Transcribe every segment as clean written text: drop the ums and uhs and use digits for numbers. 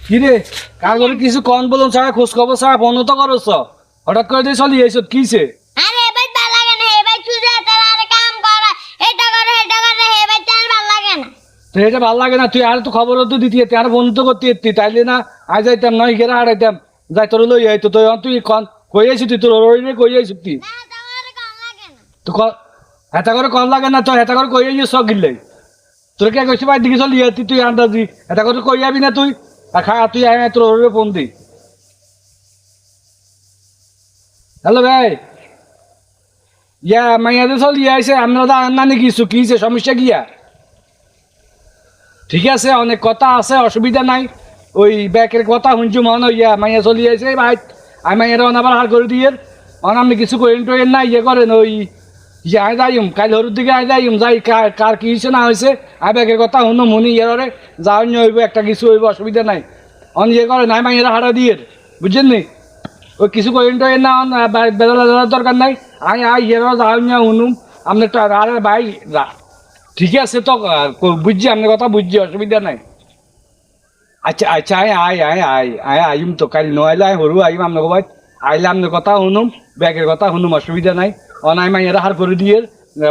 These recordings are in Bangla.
কি রে কাগরে কিছু কন বলুন ছাড়া খোঁজ খবর ছাড়া বন্ধ তো করছ হঠাৎ করে দিয়ে চলি এইসব কিছে আরে ভাই ভালো লাগে না হে ভাই চুজে তার আর কাম করে এটা করে হে ভাই তার ভালো লাগে না তো এটা ভালো লাগে না তুই আর তো খবর তো দিতি আর বন্ধ করতে এতি তাইলে না আজ যাইতাম নয় গেরা হারাইতাম যাই তোর লই আইতো তো তুই কন কই আইছি তুই তোর ওই কই আইছি তুই না তোমার কাম লাগে না তো হেতা করে কন লাগে না তো হেতা করে কই আইছি সব গিল্লাই তোর কে কইছি ভাই দিকে চলি আইতি তুই আন্দাজি হেতা করে কই যাবি না তুই খা তুই আয় তোর ওরে ফোন দি হ্যালো ভাই ইয়া মাইয়াদের চলি আইছে আমরা তো আন্না নাকি কিছে সমস্যা গিয়া ঠিক আছে অনেক কথা আছে অসুবিধা নাই ওই ব্যাকের কথা শুনছু মনে ইয়া মাইয়া চলি আছে ভাই আমি মাইয়ারা আবার হার করে দিয়ে আপনি কিছু করেন টোয়েন না ইয়ে করেন ওই ইয়ে আয় যাইম কাল হরুর দিকে আয় যাইম যাই কার কি হয়েছে না হয়েছে আর ব্যাকের কথা শুনো মনি ইয়ে যাও হইব একটা কিছু হইব অসুবিধা নাই অন ইয়ে করেন আমি মাইয়ারা হারা দিয়ে বুঝছেন নি ওই কিছু করেন টোয়েন না বেলা দরকার নাই আয় আয় ইয়ে যাও শুনুম আপনার তো আরে ভাই ঠিক আছে তো বুঝছি আপনার কথা বুঝছি অসুবিধা নাই আচ্ছা আচ্ছা আইম তো কাল নইলে আই হরু আইম আপনার ভাই আইলে আপনার কথা শুনুম ব্যাগের কথা শুনুম অসুবিধা নাই অনাই মাইয়ারা হার করে দিয়ে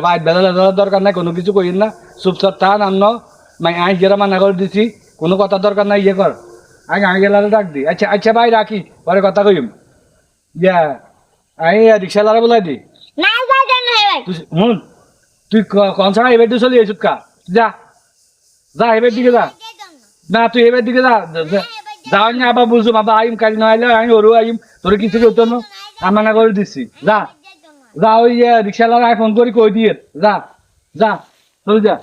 ভাই বেলা দরকার নাই কোনো কিছু করিন না চুপচাপ থান আন্ন মাই আই গেরা মানা করে দিছি কোনো কথা দরকার নাই ইয়ে কর আমি গেলারে ডাক দি আচ্ছা আচ্ছা ভাই রাখি পরে কথা কইম ইয়া আই রিক্সাওয়ালা বলাই দি না যাই না হে ভাই তুই শুন তুই কোন সময় এবার দিয়ে চলি এসুক কা যা যা এবার দিকে যা না তুই এবার দিকে যা যাও না আবার বুঝছো বাবা আইম কাল নইলে আমি ওরও আইম তোর কিছু করতো না আমানা করে দিচ্ছি যা যা ওই রিক্সাওয়ালা ফোন করে কই দিয়ে যা যা চলে যা